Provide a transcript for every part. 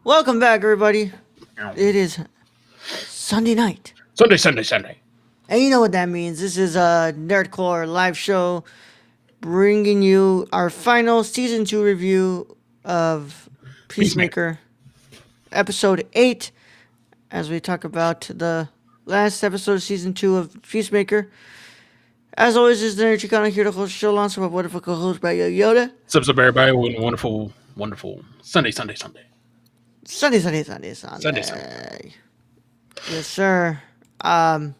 Welcome back, everybody. It is Sunday night. Sunday. And you know what that means. This is a Nerdcore live show bringing you our final season 2 review of Peacemaker, episode 8, as we talk about the last episode of season 2 of Peacemaker. As always, this is the Nerd Chicano here to host the show alongside my wonderful co-host by Yoda. What's up, everybody? Wonderful Sunday. Sunday. Yes, sir. Brad,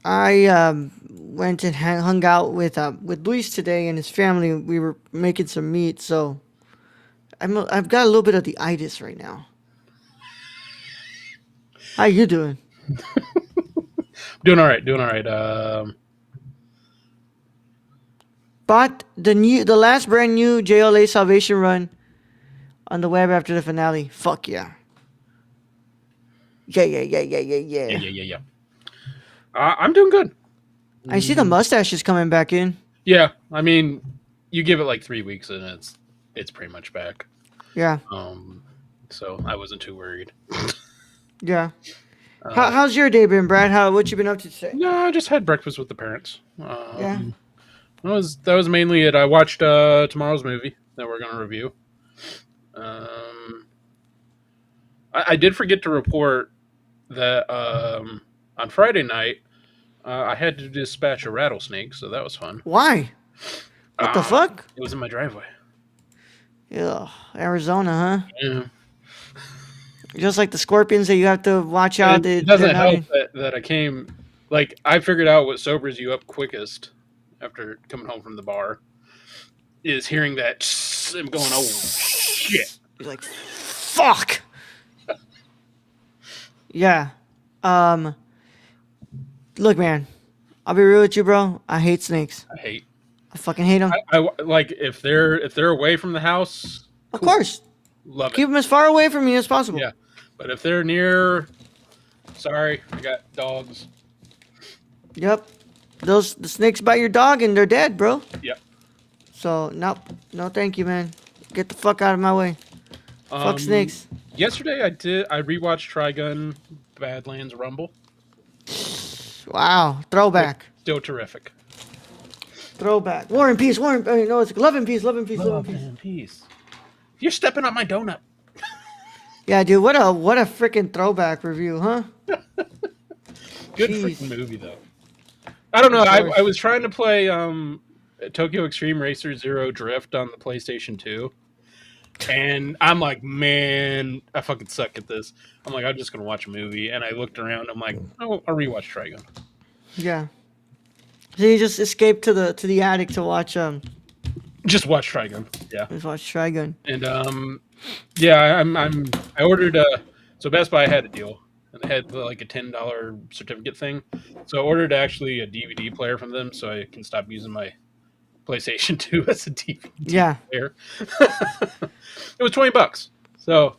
I went and hung out with Luis today and his family. We were making some meat, so I've got a little bit of the itis right now. How you doing? Doing all right. Bought the last brand new JLA Salvation run on the web after the finale. Fuck yeah. Yeah. I'm doing good. I see the mustache is coming back in. Yeah, I mean, you give it like 3 weeks and it's pretty much back. Yeah. So I wasn't too worried. Yeah. How's your day been, Brad? What you been up to today? No, I just had breakfast with the parents. Yeah. That was mainly it. I watched tomorrow's movie that we're going to review. I did forget to report that on Friday night I had to dispatch a rattlesnake, so that was fun. Why? What the fuck? It was in my driveway. Yeah, Arizona, huh? Yeah. Just like the scorpions that you have to watch out. It doesn't help that I came, like, I figured out what sobers you up quickest after coming home from the bar is hearing that and going, oh, shit. You're like, fuck. Yeah. Look, man, I'll be real with you, bro. I hate snakes. I fucking hate them. I like if they're away from the house. Of course. Love it. Keep them as far away from me as possible. Yeah. But if they're near, sorry, I got dogs. Yep. The snakes bite your dog and they're dead, bro. Yep. So, no, thank you, man. Get the fuck out of my way. Fuck snakes. Yesterday I rewatched Trigun Badlands Rumble. Wow. Throwback. Still terrific. Throwback. War and Peace. It's Love and Peace. You're stepping on my donut. Yeah, dude. What a freaking throwback review, huh? Good freaking movie, though. I don't know. I was trying to play Tokyo Extreme Racer Zero Drift on the PlayStation 2. And I'm like, man, I fucking suck at this. I'm like, I'm just going to watch a movie. And I looked around. I'm like, oh, I'll rewatch Trigun. Yeah. So you just escaped to the attic to watch Just watch Trigun. Yeah. Just watch Trigun. And yeah, I ordered so Best Buy had a deal. And they had like a $10 certificate thing. So I ordered actually a DVD player from them so I can stop using my PlayStation 2 as a DVD player. It was $20. So,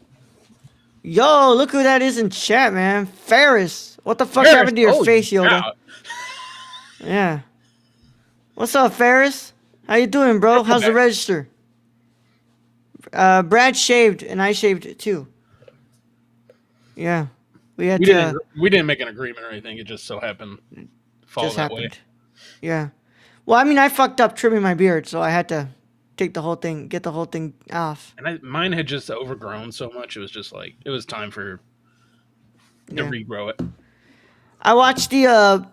yo, look who that is in chat, man. Ferris. What the fuck happened to your face, Yoda? Yeah. What's up, Ferris? How you doing, bro? How's the register? Brad shaved and I shaved too. Yeah. We didn't make an agreement or anything. It just so happened to fall that way. Yeah. Well, I mean, I fucked up trimming my beard, so I had to get the whole thing off. And mine had just overgrown so much. It was just like it was time to regrow it. I watched the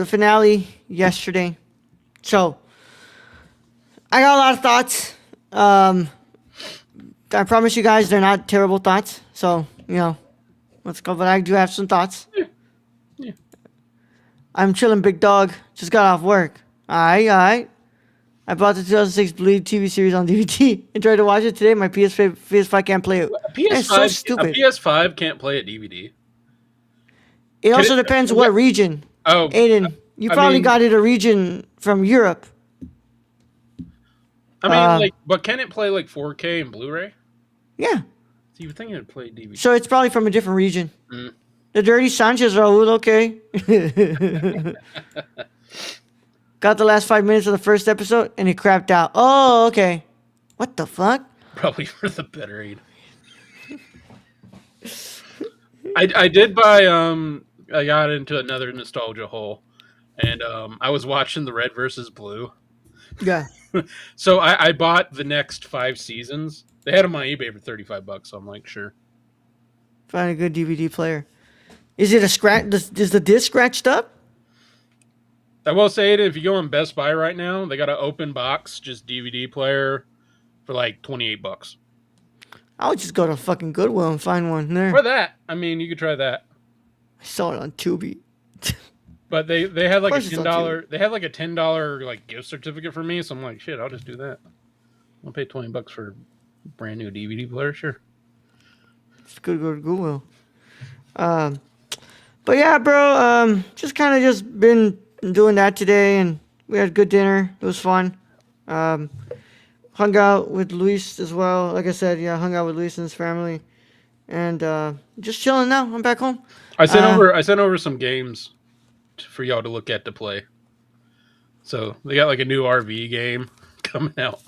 finale yesterday, so I got a lot of thoughts. I promise you guys, they're not terrible thoughts. So let's go. But I do have some thoughts. Yeah. I'm chilling, big dog. Just got off work. Alright. I bought the 2006 Bleed TV series on DVD and tried to watch it today. My PS5 can't play it. It's so stupid. A PS5 can't play a DVD. It also depends what region. Oh, Ayden, you probably got it a region from Europe. I mean, but can it play like 4K and Blu-ray? Yeah. So you would think it would play DVD. So it's probably from a different region. Mm. The Dirty Sanchez Raul, okay. Got the last 5 minutes of the first episode and it crapped out. Oh, okay. What the fuck? Probably for the better aid. I did buy I got into another nostalgia hole, and I was watching the Red versus Blue. Yeah. So I bought the next 5 seasons. They had them on eBay for $35, so I'm like, sure. Find a good DVD player. Is it a scratch? Is the disc scratched up? I will say it, if you go on Best Buy right now, they got an open box, just DVD player for like $28. I would just go to fucking Goodwill and find one there. For that, I mean, you could try that. I saw it on Tubi. But they had like a Of course it's on $10 they had like a $10 like gift certificate for me, so I'm like, shit, I'll just do that. I'll pay $20 for a brand new DVD player, sure. It's good to go to Goodwill. But yeah, bro. Just kind of just been doing that today, and we had a good dinner. It was fun. Hung out with Luis as well. Like I said, yeah, hung out with Luis and his family, and just chilling now. I'm back home. I sent over some games for y'all to look at to play. So they got like a new RV game coming out.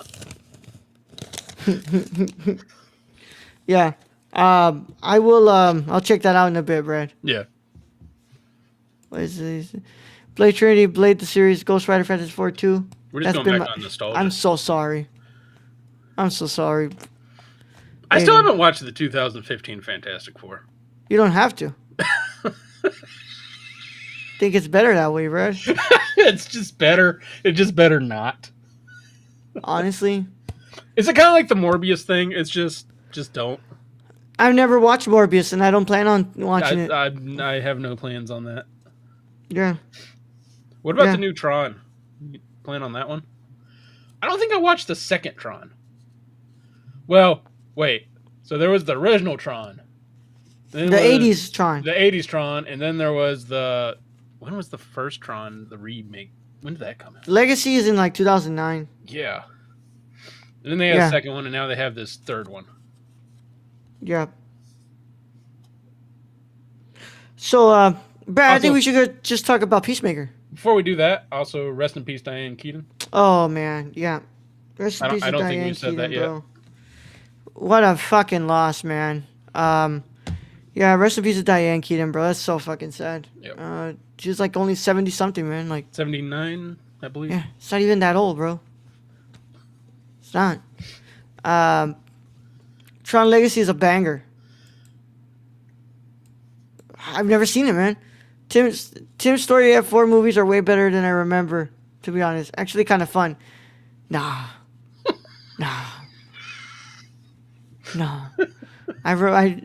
Yeah. I will. I'll check that out in a bit, Brad. Yeah. What is this? Blade Trinity, Blade the series, Ghost Rider Fantasy 4 2. We're just going back on nostalgia. I'm so sorry. I'm so sorry. I still haven't watched the 2015 Fantastic Four. You don't have to. Think it's better that way, Brad. It's just better. It's just better not. Honestly. Is it kind of like the Morbius thing? It's just don't. I've never watched Morbius, and I don't plan on watching it. I have no plans on that. Yeah. What about the new Tron? You plan on that one? I don't think I watched the second Tron. Well, wait. So there was the original Tron. Then the 80s Tron. The 80s Tron, and then there was the... When was the first Tron, the remake? When did that come out? Legacy is in like 2009. Yeah. And then they had a second one, and now they have this third one. Yeah. So, Brad, I think we should just talk about Peacemaker. Before we do that, also, rest in peace, Diane Keaton. Oh, man. Yeah. Rest in peace, I don't Diane think we said Keaton, that bro. yet. What a fucking loss, man. Yeah, rest in peace to Diane Keaton, bro. That's so fucking sad. Yep. She's like only 70-something, man. Like 79, I believe. Yeah, it's not even that old, bro. It's not. Tron Legacy is a banger. I've never seen it, man. Tim's Story at 4 movies are way better than I remember, to be honest. Actually, kind of fun. Nah.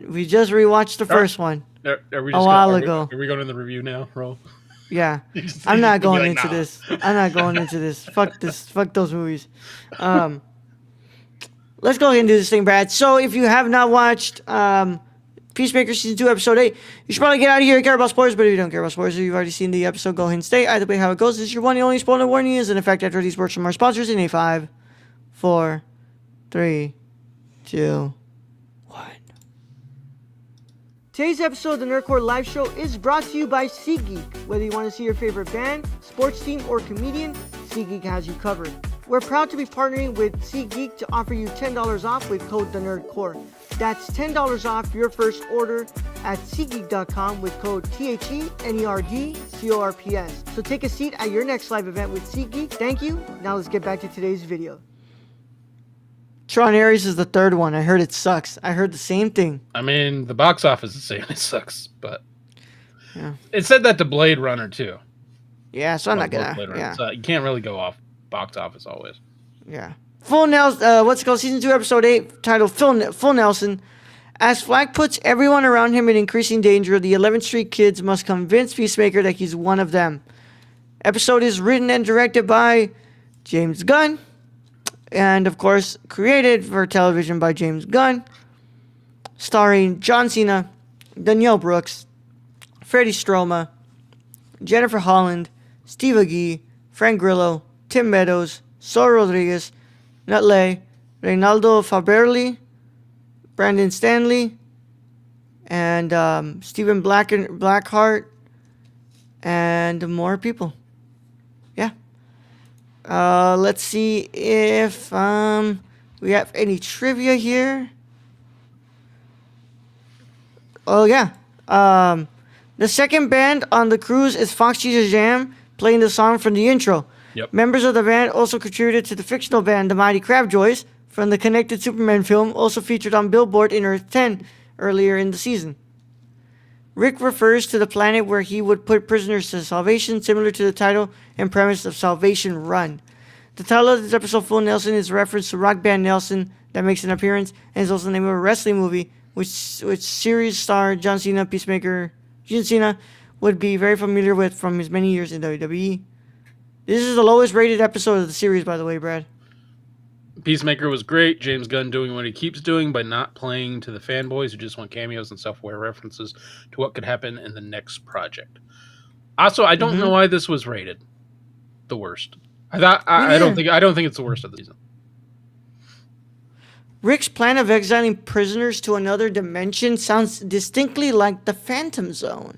We just rewatched the first one a while ago. Are we going in the review now, Ro? Yeah. I'm not going into this. I'm not going into this. Fuck this. Fuck those movies. Let's go ahead and do this thing, Brad. So if you have not watched Peacemaker Season 2, Episode 8, you should probably get out of here and care about spoilers, but if you don't care about spoilers, if you've already seen the episode, go ahead and stay. Either way, how it goes, this is your one and only spoiler warning is in effect after these words from our sponsors in a 5, 4, 3, 2, 1. Today's episode of the Nerdcore Live Show is brought to you by SeatGeek. Whether you want to see your favorite band, sports team, or comedian, SeatGeek has you covered. We're proud to be partnering with SeatGeek to offer you $10 off with code TheNerdCore. That's $10 off your first order at SeatGeek.com with code THENERDCORPS. So take a seat at your next live event with SeatGeek. Thank you. Now let's get back to today's video. Tron Ares is the third one. I heard it sucks. I heard the same thing. I mean, the box office is saying it sucks, but it said that to Blade Runner too. Yeah, so I'm not gonna. Yeah, so you can't really go off box office always. Yeah. Full Nelson. What's it called? Season 2, Episode 8, titled Full Nelson. As Flag puts everyone around him in increasing danger, the 11th Street Kids must convince Peacemaker that he's one of them. Episode is written and directed by James Gunn. And, of course, created for television by James Gunn. Starring John Cena, Danielle Brooks, Freddie Stroma, Jennifer Holland, Steve Agee, Frank Grillo, Tim Meadows, Saul Rodriguez, Nutley, Reynaldo Faberli, Brandon Stanley, and Stephen Blackheart, and more people. Yeah. Let's see if we have any trivia here? Oh, yeah. The second band on the cruise is Foxy Shazam, playing the song from the intro. Yep. Members of the band also contributed to the fictional band The Mighty Crabjoys from the Connected Superman film, also featured on Billboard in Earth 10 earlier in the season. Rick refers to the planet where he would put prisoners to salvation, similar to the title and premise of Salvation Run. The title of this episode, Full Nelson, is a reference to rock band Nelson that makes an appearance, and is also the name of a wrestling movie, which series star John Cena, Peacemaker, John Cena would be very familiar with from his many years in WWE. This is the lowest rated episode of the series, by the way, Brad. Peacemaker was great. James Gunn doing what he keeps doing by not playing to the fanboys who just want cameos and self-aware references to what could happen in the next project. Also, I don't know why this was rated the worst. I don't think it's the worst of the season. Rick's plan of exiling prisoners to another dimension sounds distinctly like the Phantom Zone.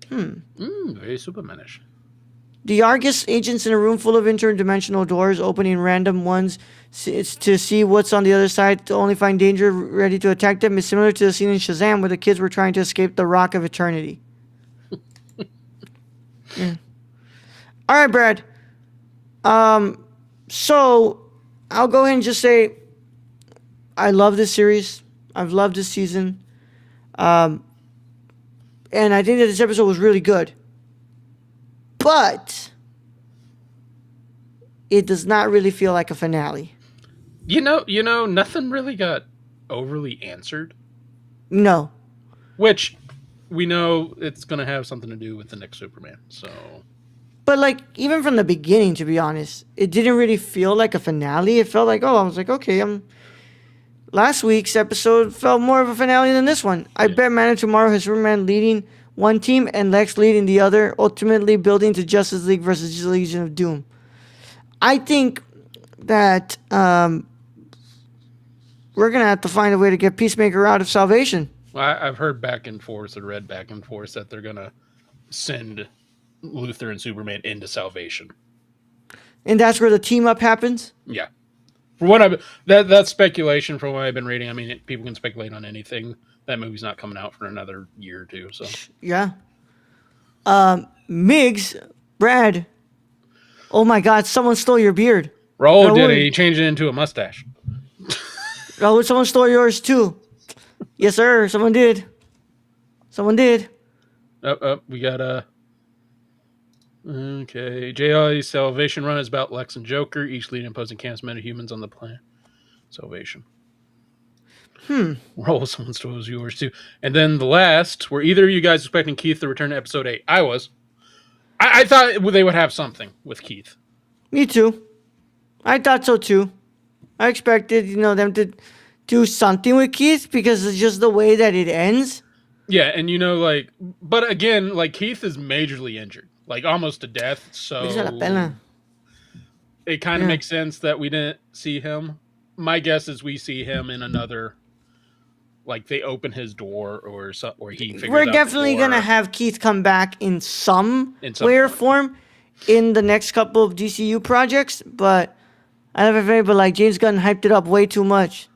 Very Supermanish. The Argus agents in a room full of interdimensional doors, opening random ones to see what's on the other side, to only find danger ready to attack them, is similar to the scene in Shazam where the kids were trying to escape the Rock of Eternity. Yeah. All right, Brad. So I'll go ahead and just say I love this series. I've loved this season. And I think that this episode was really good. But it does not really feel like a finale. You know, nothing really got overly answered. No. Which we know it's going to have something to do with the next Superman. So, but like even from the beginning, to be honest, it didn't really feel like a finale. It felt like, I was like, okay, last week's episode felt more of a finale than this one. I bet Man of Tomorrow has Superman leading one team and Lex leading the other, ultimately building to Justice League versus Legion of Doom. I think that we're going to have to find a way to get Peacemaker out of Salvation. Well, I've heard back and forth or read back and forth that they're going to send Luthor and Superman into Salvation. And that's where the team up happens? Yeah. For what that's speculation from what I've been reading. I mean, people can speculate on anything. That movie's not coming out for another year or two. So yeah. Miggs, Brad. Oh my God! Someone stole your beard. Raul did it. He changed it into a mustache. Raul, someone stole yours too. Yes, sir. Someone did. Someone did. We got okay. JLA's Salvation Run is about Lex and Joker, each leading opposing camps, men and humans on the planet. Salvation. Roll someone stole yours too. And then the last, were either of you guys expecting Keith to return to episode 8? I was. I thought they would have something with Keith. Me too. I thought so too. I expected, them to do something with Keith because it's just the way that it ends. Yeah, and but again, Keith is majorly injured, almost to death. So it kind of makes sense that we didn't see him. My guess is we see him in another. They open his door or he figures out. We're definitely going to have Keith come back in some way or form in the next couple of DCU projects, but I have a feeling, but James Gunn hyped it up way too much.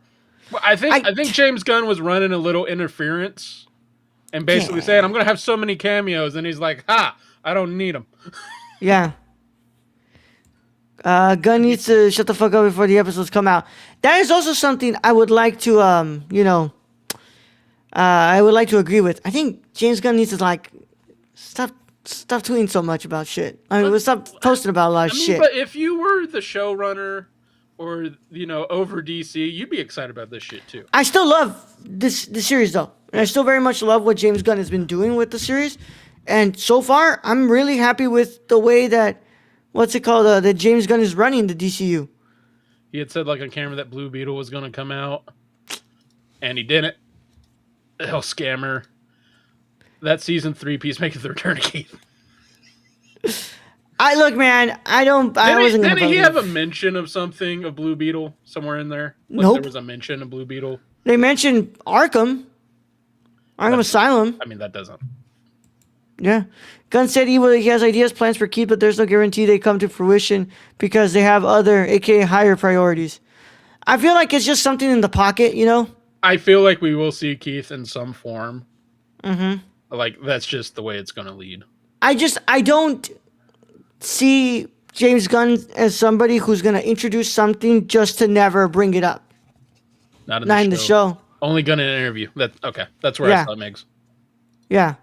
Well, I think James Gunn was running a little interference and basically saying, I'm going to have so many cameos, and he's like, I don't need them. Yeah. Gunn needs to shut the fuck up before the episodes come out. That is also something I would like to, I would like to agree with. I think James Gunn needs to stop tweeting so much about shit. Stop posting about a lot of shit. But if you were the showrunner or over DC, you'd be excited about this shit too. I still love the series though, and I still very much love what James Gunn has been doing with the series. And so far, I'm really happy with the way that that James Gunn is running the DCU. He had said on camera that Blue Beetle was going to come out, and he didn't. Hell, scammer. That season 3 Peacemaker the Return of Keith. Look, man. Didn't he have a mention of something of Blue Beetle somewhere in there? Nope. There was a mention of Blue Beetle. They mentioned Arkham Asylum. I mean, that doesn't. Yeah. Gunn said he has ideas, plans for Keith, but there's no guarantee they come to fruition because they have other, aka higher priorities. I feel like it's just something in the pocket, you know. I feel like we will see Keith in some form. Mm-hmm. Like that's just the way it's going to lead. I don't see James Gunn as somebody who's going to introduce something just to never bring it up. Not in the show. Only Gunn in an interview. Okay. That's where I saw it, Migs. Yeah.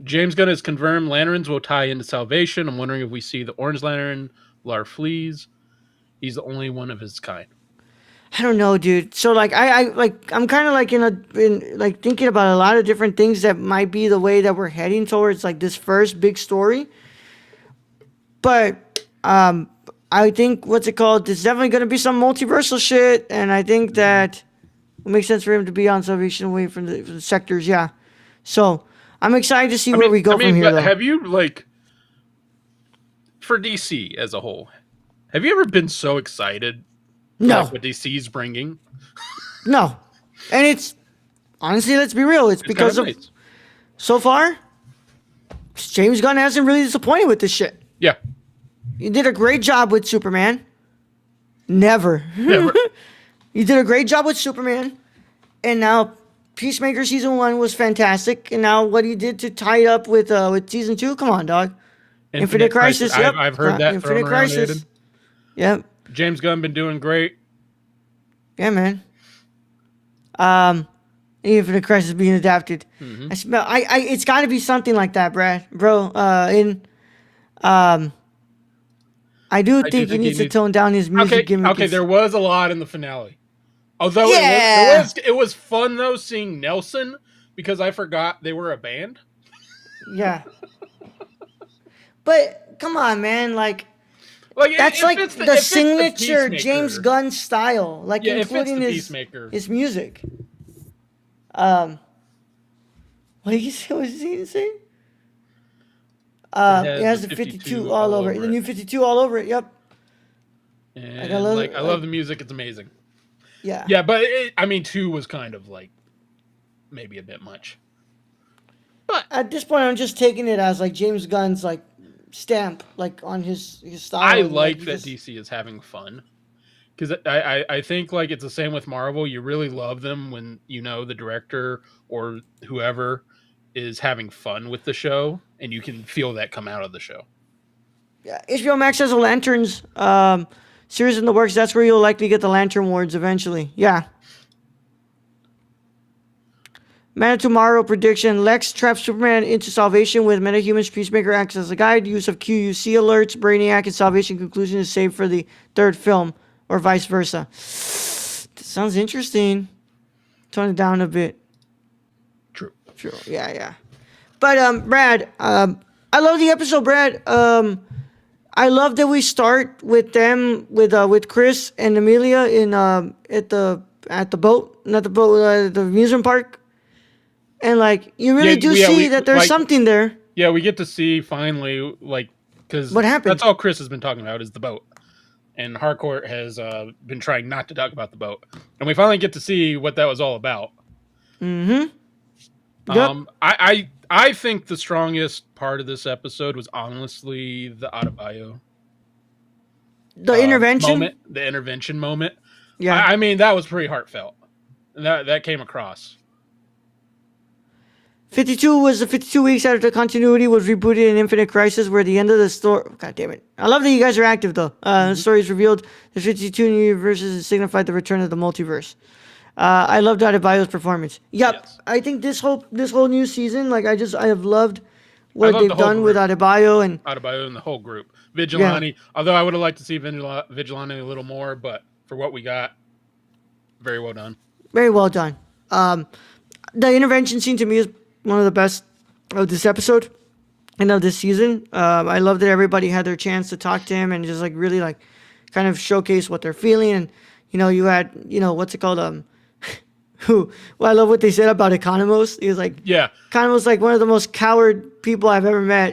James Gunn has confirmed lanterns will tie into Salvation. I'm wondering if we see the Orange Lantern, Lar Fleas. He's the only one of his kind. I don't know, dude. So like I'm kind of like in like thinking about a lot of different things that might be the way that we're heading towards like this first big story. But I think what's it called? There's definitely going to be some multiversal shit, and I think that it makes sense for him to be on Salvation away from the sectors. Yeah. So I'm excited to see where we go from here. Though. Have you like for DC as a whole? Have you ever been so excited? No. Like what DC's bringing? No. And it's honestly, let's be real. It's because of nice. So far, James Gunn hasn't really disappointed with this shit. Yeah. You did a great job with Superman. Never. You did a great job with Superman. And now Peacemaker season 1 was fantastic. And now what he did to tie it up with season 2, come on, dog. Infinite Crisis. Yep. I've heard that. Infinite Crisis. Yep. James Gunn been doing great. Yeah, man. Infinite Crisis being adapted. Mm-hmm. It's got to be something like that, bro. I do think he needs to tone down his music gimmick. Okay, there was a lot in the finale. Although it was fun though seeing Nelson because I forgot they were a band. Yeah. But come on, man, like that's like the signature James Gunn style, like including his music. What did he say? What was he saying? It has the 52 all over it. The new 52 all over it. Yep. And I love the music. It's amazing. Yeah. Yeah, but 2 was kind of like maybe a bit much. But at this point, I'm just taking it as like James Gunn's like stamp, like on his style. I like that DC is having fun because I think like it's the same with Marvel. You really love them when you know the director or whoever is having fun with the show, and you can feel that come out of the show. Yeah, HBO Max has a Lanterns series in the works. That's where you'll likely get the Lantern Awards eventually. Yeah. Man of Tomorrow prediction. Lex traps Superman into Salvation with Metahumans. Peacemaker acts as a guide. Use of QUC alerts. Brainiac and Salvation conclusion is saved for the third film, or vice versa. That sounds interesting. Tone it down a bit. True. Yeah. But Brad, I love the episode, Brad. I love that we start with them with Chris and Amelia in at the boat, not the boat, the amusement park. And like you really see that there's something there. Yeah, we get to see finally, like, because what happened. That's all Chris has been talking about is the boat, and Harcourt has been trying not to talk about the boat, and we finally get to see what that was all about. Mm-hmm. Yep. I think the strongest part of this episode was honestly the Adebayo. The intervention moment, the intervention moment. Yeah, I mean that was pretty heartfelt. That came across. 52 was the 52 weeks after the continuity was rebooted in Infinite Crisis, where the end of the story. God damn it! I love that you guys are active though. The story is revealed. The 52 new universes signified the return of the multiverse. I loved Adebayo's performance. Yep, yes. I think this whole new season, like I have loved what they've done with Adebayo and the whole group. Vigilante, yeah. Although I would have liked to see Vigilante a little more, but for what we got, very well done. Very well done. The intervention scene to me is one of the best of this episode and of this season. I love that everybody had their chance to talk to him and just like really like kind of showcase what they're feeling. And you had what's it called well, I love what they said about Economos. He was like, yeah, Economos like one of the most cowardice people I've ever met,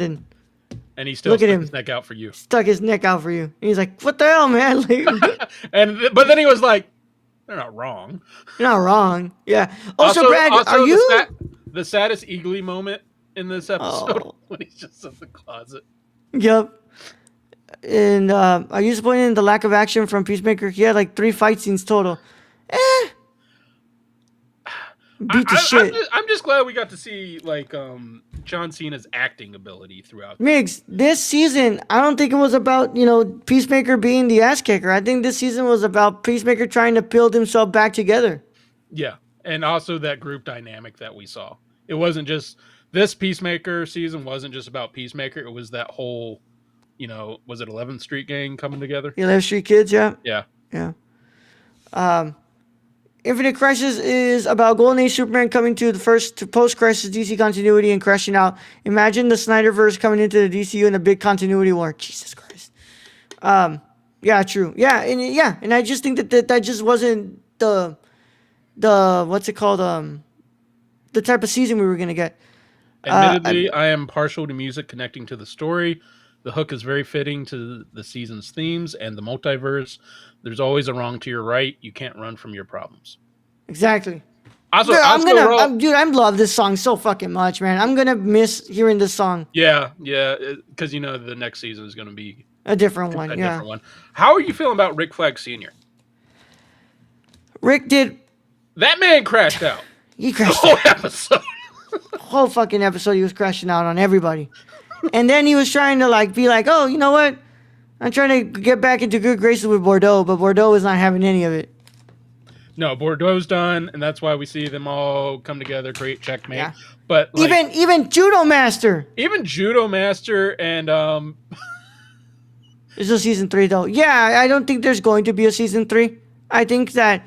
and he still stuck his neck out for you. Stuck his neck out for you. And he's like, what the hell, man? But then he was like, they're not wrong. You're not wrong. Yeah. Also Brad, are you the saddest Eagly moment in this episode when he's just in the closet? Yep. And are you disappointed in the lack of action from Peacemaker? He had like 3 fight scenes total. Beat the shit. I'm just glad we got to see like John Cena's acting ability throughout. Migs, this season, I don't think it was about, Peacemaker being the ass kicker. I think this season was about Peacemaker trying to build himself back together. Yeah, and also that group dynamic that we saw. It wasn't just this Peacemaker season wasn't just about Peacemaker. It was that whole, was it 11th Street gang coming together? 11th Street Kids, yeah. Yeah. Yeah. Infinite Crisis is about Golden Age Superman coming to post-crisis DC continuity and crashing out. Imagine the Snyderverse coming into the DCU in a big continuity war. Jesus Christ. Yeah, true. Yeah, and I just think that just wasn't the what's it called? The type of season we were gonna get. Admittedly, I am partial to music connecting to the story. The hook is very fitting to the season's themes and the multiverse. There's always a wrong to your right. You can't run from your problems. Exactly. Also, dude, I love this song so fucking much, man. I'm gonna miss hearing this song. Yeah, because the next season is gonna be a different one. Different one. How are you feeling about Rick Flag Sr.? Rick did. That man crashed out. He crashed the whole episode. Whole fucking episode, he was crashing out on everybody. And then he was trying to be like, oh, you know what? I'm trying to get back into good graces with Bordeaux, but Bordeaux is not having any of it. No, Bordeaux's done, and that's why we see them all come together, create checkmate. Yeah. But even Judo Master. Even Judo Master and There's a season 3 though. Yeah, I don't think there's going to be a season 3. I think that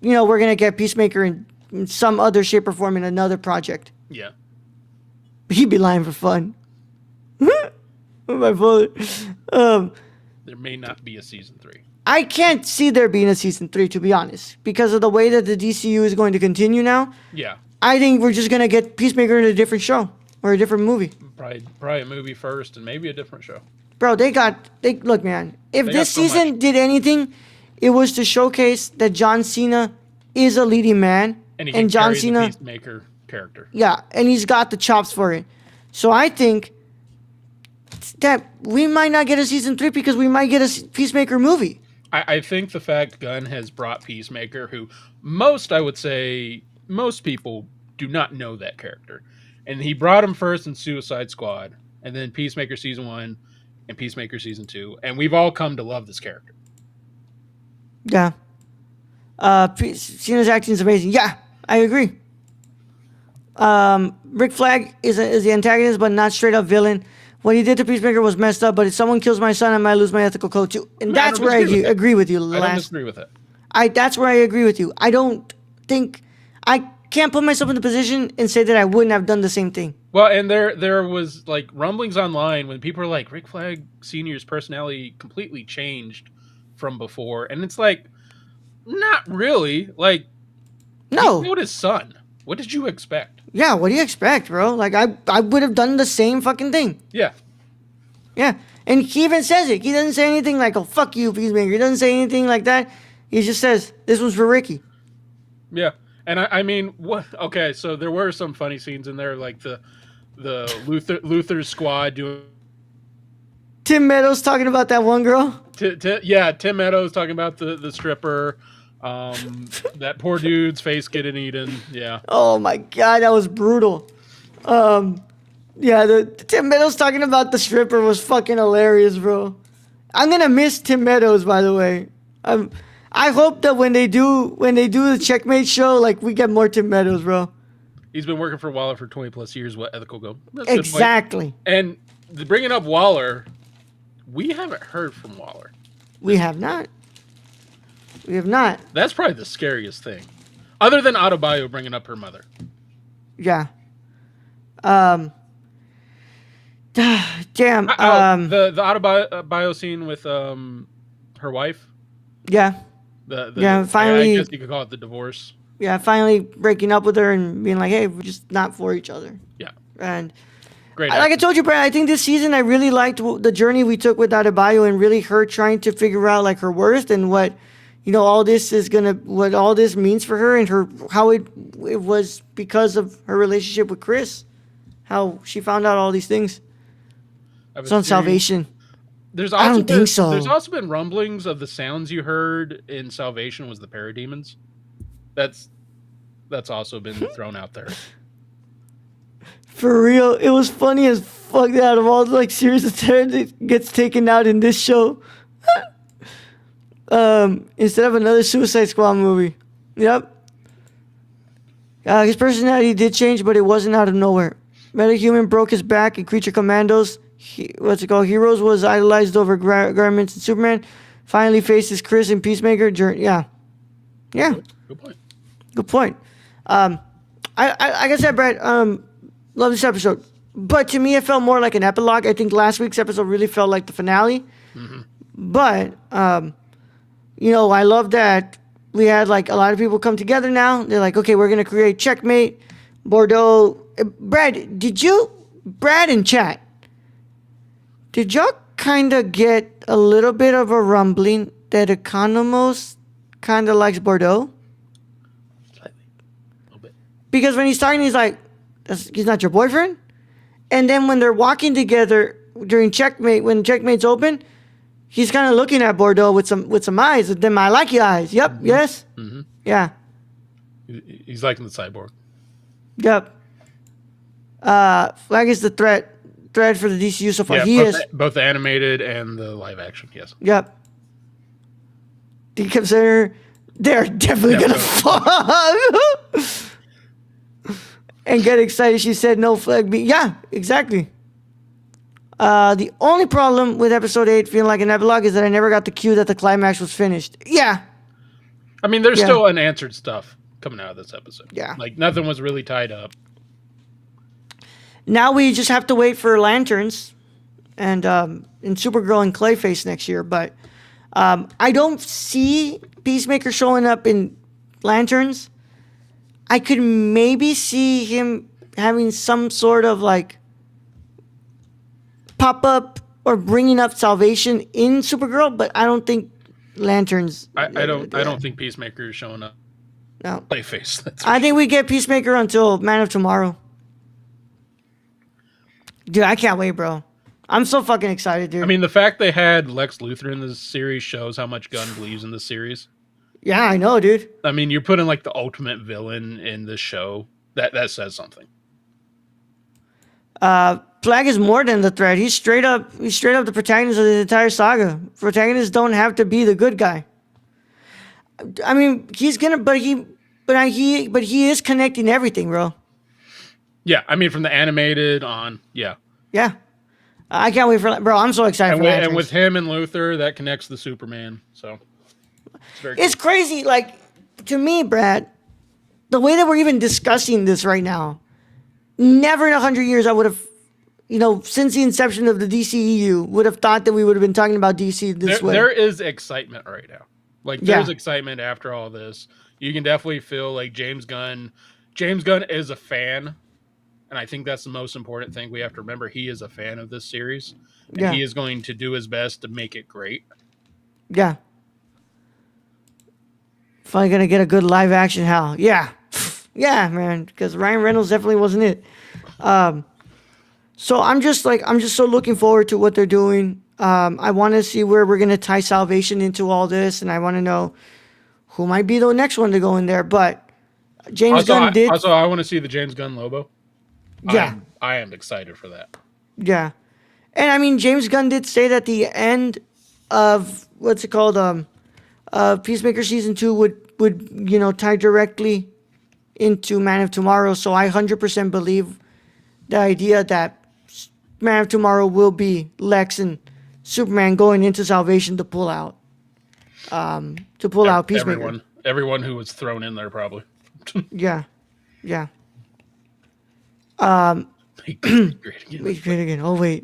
we're gonna get Peacemaker in some other shape or form in another project. Yeah. He'd be lying for fun. My bullet. There may not be a season 3. I can't see there being a season 3, to be honest, because of the way that the DCU is going to continue now. Yeah. I think we're just gonna get Peacemaker in a different show or a different movie. Probably a movie first, and maybe a different show. Bro, look, man. If this season did anything, it was to showcase that John Cena is a leading man, and John Cena, the Peacemaker character. Yeah, and he's got the chops for it. So I think that we might not get a season 3 because we might get a Peacemaker movie. I think the fact Gunn has brought Peacemaker, who I would say most people do not know that character, and he brought him first in Suicide Squad, and then Peacemaker season 1 and Peacemaker season 2, and we've all come to love this character. Yeah. Cena's acting is amazing. Yeah, I agree. Rick Flag is the antagonist, but not straight up villain. What he did to Peacemaker was messed up, but if someone kills my son, I might lose my ethical code too. And that's where I agree with you. I don't disagree with it. That's where I agree with you. I can't put myself in the position and say that I wouldn't have done the same thing. Well, and there was like rumblings online when people were like, Rick Flag Sr.'s personality completely changed from before. And it's like, not really. Like, no. He killed his son. What did you expect? Yeah, what do you expect, bro? Like, I would have done the same fucking thing. Yeah. Yeah. And he even says it. He doesn't say anything like, oh, fuck you, Peacemaker. He doesn't say anything like that. He just says, this one's for Ricky. Yeah. And I mean, what? Okay, so there were some funny scenes in there, like the Luther's squad doing. Tim Meadows talking about that one girl. Tim Meadows talking about the stripper. That poor dude's face getting eaten. Yeah. Oh my god, that was brutal. The Tim Meadows talking about the stripper was fucking hilarious, bro. I'm gonna miss Tim Meadows, by the way. I hope that when they do the Checkmate show, like, we get more Tim Meadows, bro. He's been working for Waller for 20 plus years. What ethical go? Exactly. And bringing up Waller, we haven't heard from Waller. We have not. That's probably the scariest thing, other than Adebayo bringing up her mother. Yeah. Damn. The Adebayo scene with her wife. Yeah. Finally. I guess you could call it the divorce. Yeah, finally breaking up with her and being like, hey, we're just not for each other. Yeah. And great. Like I told you, Brad, I think this season I really liked the journey we took with Adebayo and really her trying to figure out like her worth and what, all this what all this means for her and how it was because of her relationship with Chris, how she found out all these things. It's on salvation. There's I also don't think so. There's also been rumblings of the sounds you heard in Salvation was the parademons. That's also been thrown out there. For real, it was funny as fuck that out of all the like series of turns it gets taken out in this show. Instead of another Suicide Squad movie. Yep. His personality did change, but it wasn't out of nowhere. Metahuman broke his back in Creature Commandos. Heroes was idolized over garments in Superman. Finally faces Chris in Peacemaker. Yeah. Good point. Good point. Like I said, Brad, love this episode. But to me, it felt more like an epilogue. I think last week's episode really felt like the finale. Mm-hmm. But, I love that we had like a lot of people come together now. They're like, okay, we're going to create Checkmate, Bordeaux. Brad and chat, did y'all kind of get a little bit of a rumbling that Economos kind of likes Bordeaux? Slightly. A little bit. Because when he's talking, he's like, he's not your boyfriend? And then when they're walking together during Checkmate, when Checkmate's open, he's kind of looking at Bordeaux with some eyes. Them I like your eyes. Yep. Mm-hmm. Yes. Mm-hmm. Yeah. He's liking the cyborg. Yep. Flag is the threat for the DCU so far. Yeah, both the animated and the live action. Yes. Yep. Because they're definitely gonna fuck and get excited. She said no flag. Yeah, exactly. The only problem with episode 8 feeling like an epilogue is that I never got the cue that the climax was finished. Yeah. I mean, there's still unanswered stuff coming out of this episode. Yeah. Like nothing was really tied up. Now we just have to wait for Lanterns and Supergirl and Clayface next year. But I don't see Peacemaker showing up in Lanterns. I could maybe see him having some sort of like pop up or bringing up Salvation in Supergirl, but I don't think Lanterns. I don't think Peacemaker is showing up. No. Clayface. I think we get Peacemaker until Man of Tomorrow. Dude, I can't wait, bro. I'm so fucking excited, dude. I mean, the fact they had Lex Luthor in this series shows how much Gunn believes in this series. Yeah, I know, dude. I mean, you're putting like the ultimate villain in this show. That says something. Flag is more than the threat. He's straight up the protagonist of the entire saga. Protagonists don't have to be the good guy. I mean, he's gonna, but he is connecting everything, bro. Yeah, I mean, from the animated on, yeah. Yeah. I can't wait for that. Bro, I'm so excited for that. And with him and Luthor, that connects the Superman. So, it's crazy. Like, to me, Brad, the way that we're even discussing this right now, never in 100 years I would have, since the inception of the DCEU, would have thought that we would have been talking about DC this way. There is excitement right now. Like, there's excitement after all this. You can definitely feel like James Gunn is a fan. And I think that's the most important thing we have to remember. He is a fan of this series. And he is going to do his best to make it great. Yeah. Finally going to get a good live action Hal. Yeah. Yeah, man. Because Ryan Reynolds definitely wasn't it. So I'm just so looking forward to what they're doing. I want to see where we're going to tie Salvation into all this. And I want to know who might be the next one to go in there. But James Gunn did. Also, I want to see the James Gunn Lobo. Yeah. I am excited for that. Yeah. And I mean, James Gunn did say that the end of Peacemaker season 2 would tie directly into Man of Tomorrow. So I 100% believe the idea that Man of Tomorrow will be Lex and Superman going into Salvation to pull out Peacemaker. Everyone who was thrown in there probably. Yeah. Make great again. Oh wait.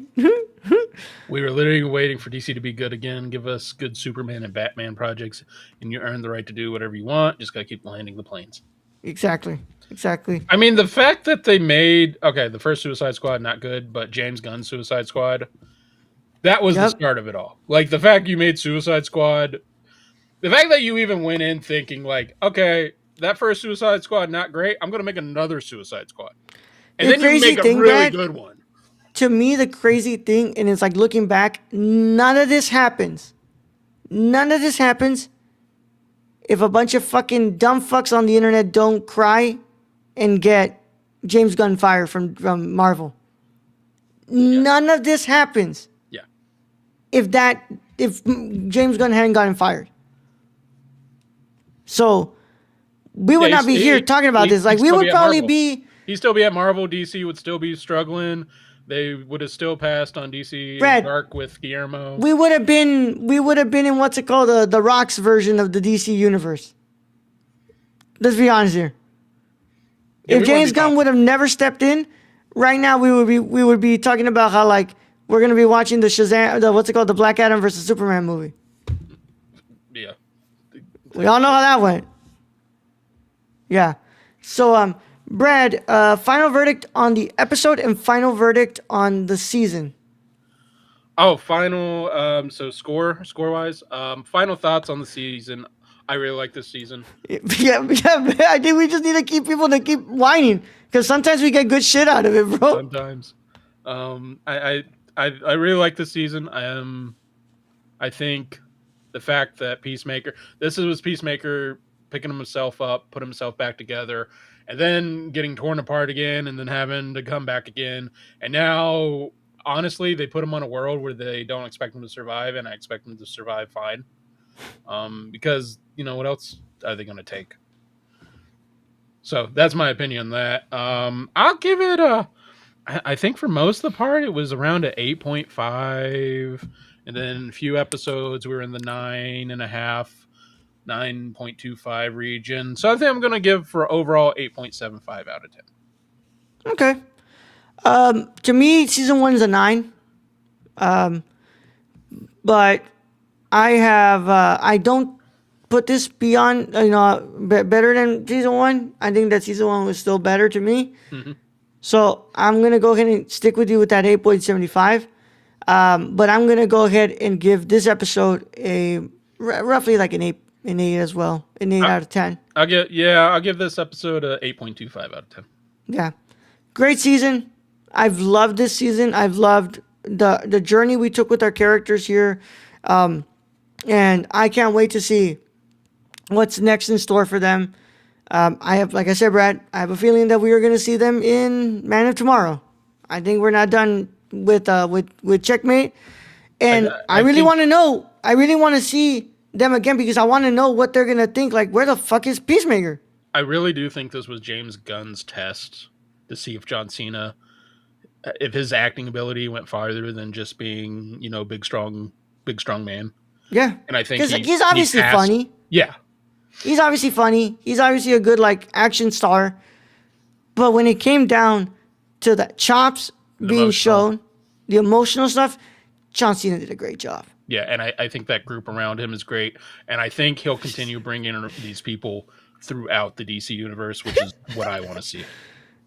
We were literally waiting for DC to be good again. Give us good Superman and Batman projects, and you earn the right to do whatever you want. Just gotta keep landing the planes. Exactly. I mean, the fact that they made the first Suicide Squad not good, but James Gunn's Suicide Squad, that was the start of it all. Like the fact you made Suicide Squad, the fact that you even went in thinking like, okay, that first Suicide Squad not great. I'm gonna make another Suicide Squad. And then you make a really good one. to me, the crazy thing, and it's like looking back, none of this happens. None of this happens if a bunch of fucking dumb fucks on the internet don't cry and get James Gunn fired from Marvel. None of this happens. Yeah. If James Gunn hadn't gotten fired. So we would not be here talking about this. Like, we would probably be. He'd still be at Marvel. DC would still be struggling. They would have still passed on DC Brad, Dark with Guillermo. We would have been in what's it called, the Rock's version of the DC universe. Let's be honest here. Yeah, if James Gunn would have never stepped in, right now we would be talking about how, like, we're gonna be watching the Shazam, the Black Adam versus Superman movie. Yeah. We all know how that went. Yeah. So, Brad, final verdict on the episode and final verdict on the season. Oh, final. So score-wise, final thoughts on the season. I really like this season. Yeah. I think we just need to keep people to keep whining, because sometimes we get good shit out of it, bro. Sometimes. I really like this season. I think the fact that Peacemaker. This was Peacemaker picking himself up, put himself back together, and then getting torn apart again, and then having to come back again. And now, honestly, they put him on a world where they don't expect him to survive, and I expect him to survive fine. Because, what else are they going to take? So that's my opinion on that. I'll give it I think for most of the part, it was around an 8.5. And then a few episodes, we were in the 9.5. 9.25 region. So I think I'm going to give for overall 8.75 out of 10. Okay. To me, season 1 is a 9. But I don't put this beyond, better than season 1. I think that season 1 was still better to me. Mm-hmm. So I'm going to go ahead and stick with you with that 8.75. But I'm going to go ahead and give this episode a roughly like an 8 as well. An 8 out of 10. I'll give this episode a 8.25 out of 10. Yeah. Great season. I've loved this season. I've loved the journey we took with our characters here. And I can't wait to see what's next in store for them. Like I said, Brad, I have a feeling that we are going to see them in Man of Tomorrow. I think we're not done with Checkmate. And I really want to know. I really want to see them again, because I want to know what they're going to think. Like, where the fuck is Peacemaker? I really do think this was James Gunn's test to see if John Cena, if his acting ability went farther than just being, big strong man. Yeah. And I think he's obviously funny. Yeah. He's obviously funny. He's obviously a good, like, action star. But when it came down to the chops being shown, the emotional stuff, John Cena did a great job. Yeah, and I think that group around him is great. And I think he'll continue bringing in these people throughout the DC universe, which is what I want to see.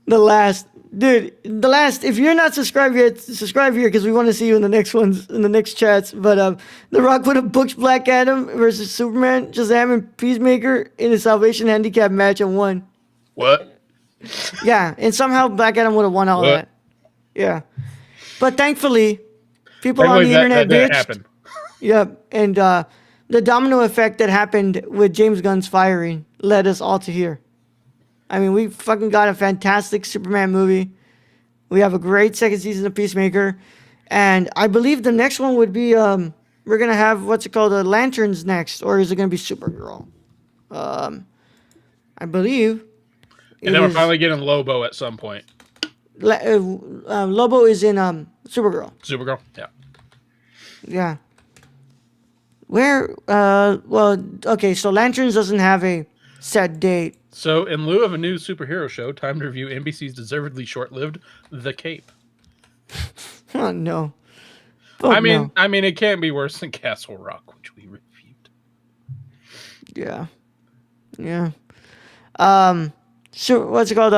If you're not subscribed yet, subscribe here, because we want to see you in the next ones, in the next chats. But The Rock would have booked Black Adam versus Superman, Shazam, and Peacemaker in a Salvation Handicap match and won. What? Yeah, and somehow Black Adam would have won all that. Yeah. But thankfully, people on the internet bitched. Yep, and the domino effect that happened with James Gunn's firing led us all to here. I mean, we fucking got a fantastic Superman movie. We have a great second season of Peacemaker. And I believe the next one would be, we're going to have, Lanterns next. Or is it going to be Supergirl? I believe. And then we're finally getting Lobo at some point. Lobo is in Supergirl. Supergirl, yeah. Yeah. Where, so Lanterns doesn't have a set date. So, in lieu of a new superhero show, time to review NBC's deservedly short-lived The Cape. Oh no! I mean, it can't be worse than Castle Rock, which we reviewed. Yeah. So what's it called?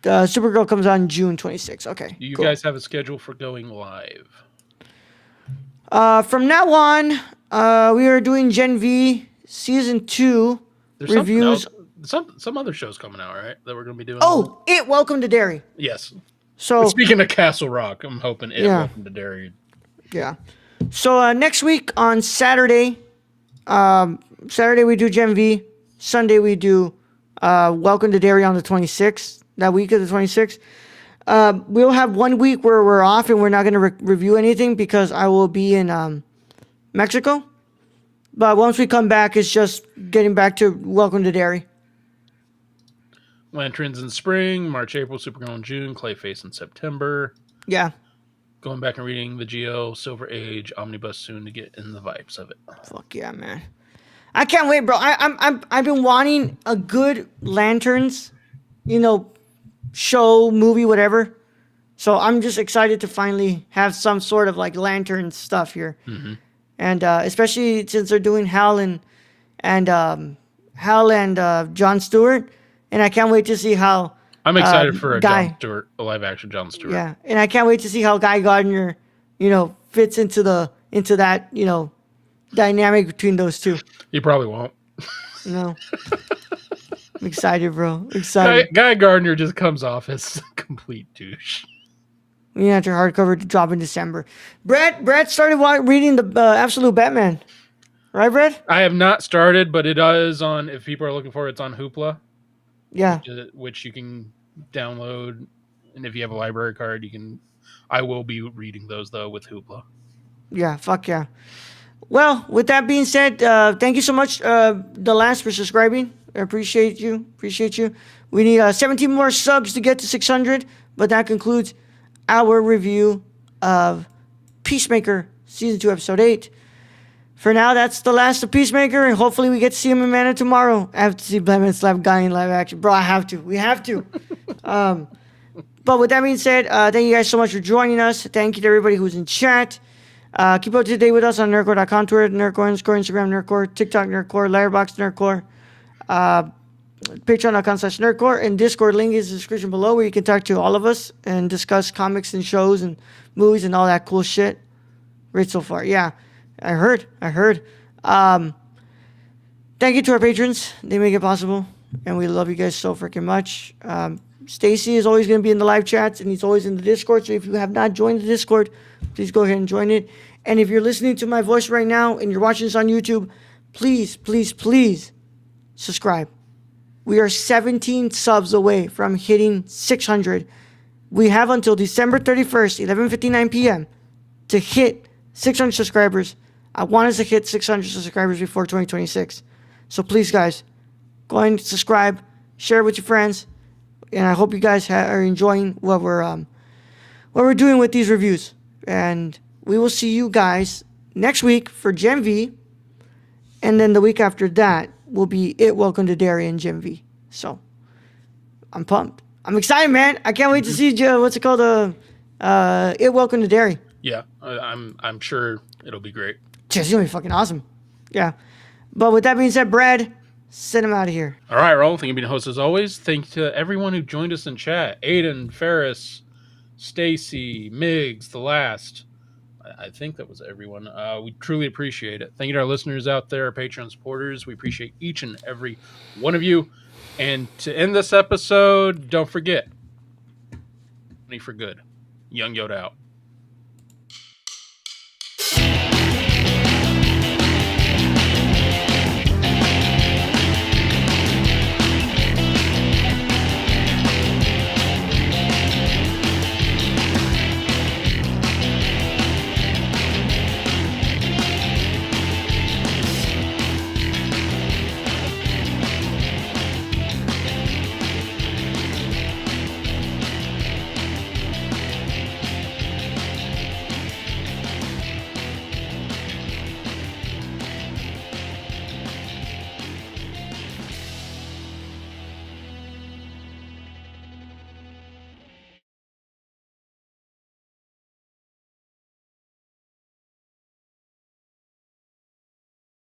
Supergirl comes on June 26th. Okay. Do you guys have a schedule for going live? From now on, we are doing Gen V Season 2 reviews. Some other shows coming out, right? That we're going to be doing. Oh, Welcome to Derry. Yes. So speaking of Castle Rock, I'm hoping Welcome to Derry. Yeah. So next week on Saturday, we do Gen V. Sunday we do Welcome to Derry on the 26th. That week of the 26th. We'll have 1 week where we're off and we're not going to review anything because I will be in Mexico. But once we come back, it's just getting back to Welcome to Derry. Lanterns in spring, March, April, Supergirl in June, Clayface in September. Yeah. Going back and reading the Geo Silver Age Omnibus soon to get in the vibes of it. Fuck yeah, man! I can't wait, bro. I've been wanting a good Lanterns, show, movie, whatever. So I'm just excited to finally have some sort of like Lantern stuff here, and especially since they're doing Hal and Jon Stewart, and I can't wait to see how. I'm excited for a live action Jon Stewart. Yeah, and I can't wait to see how Guy Gardner, fits into that dynamic between those two. He probably won't. No. I'm excited, bro. Excited. Guy Gardner just comes off as a complete douche. We have your hardcover to drop in December. Brett started reading the Absolute Batman. Right, Brett? I have not started, but it is on, if people are looking for it, it's on Hoopla. Yeah. Which you can download. And if you have a library card, I will be reading those, though, with Hoopla. Yeah, fuck yeah. Well, with that being said, thank you so much, The Last, for subscribing. I appreciate you. We need 17 more subs to get to 600, but that concludes our review of Peacemaker Season 2, Episode 8. For now, that's the last of Peacemaker, and hopefully we get to see him in Mana tomorrow. I have to see Batman slap Guy in live action. Bro, I have to. We have to. But with that being said, thank you guys so much for joining us. Thank you to everybody who's in chat. Keep up to date with us on nerdcore.com, Twitter, nerdcore, Instagram, nerdcore, TikTok, nerdcore, Letterboxd, nerdcore, patreon.com/nerdcore, and Discord link is in the description below where you can talk to all of us and discuss comics and shows and movies and all that cool shit. Great so far. Yeah, I heard. Thank you to our patrons. They make it possible, and we love you guys so freaking much. Stacy is always going to be in the live chats, and he's always in the Discord. So if you have not joined the Discord, please go ahead and join it. And if you're listening to my voice right now and you're watching this on YouTube, please, please, please subscribe. We are 17 subs away from hitting 600. We have until December 31st, 11:59 p.m. to hit 600 subscribers. I want us to hit 600 subscribers before 2026. So please, guys, go ahead and subscribe, share it with your friends, and I hope you guys are enjoying what we're doing with these reviews. And we will see you guys next week for Gen V, and then the week after that will be Welcome to Derry and Gen V. So I'm pumped. I'm excited, man. I can't wait to see what's it called? Welcome to Derry. Yeah, I'm sure it'll be great. It's gonna be fucking awesome. Yeah. But with that being said, Brad, send him out of here. All right, Raul. Thank you for being a host as always. Thank you to everyone who joined us in chat. Ayden, Ferris, Stacy, Miggs, The Last. I think that was everyone. We truly appreciate it. Thank you to our listeners out there, our Patreon supporters. We appreciate each and every one of you. And to end this episode, don't forget, money for good. Young Yoda out.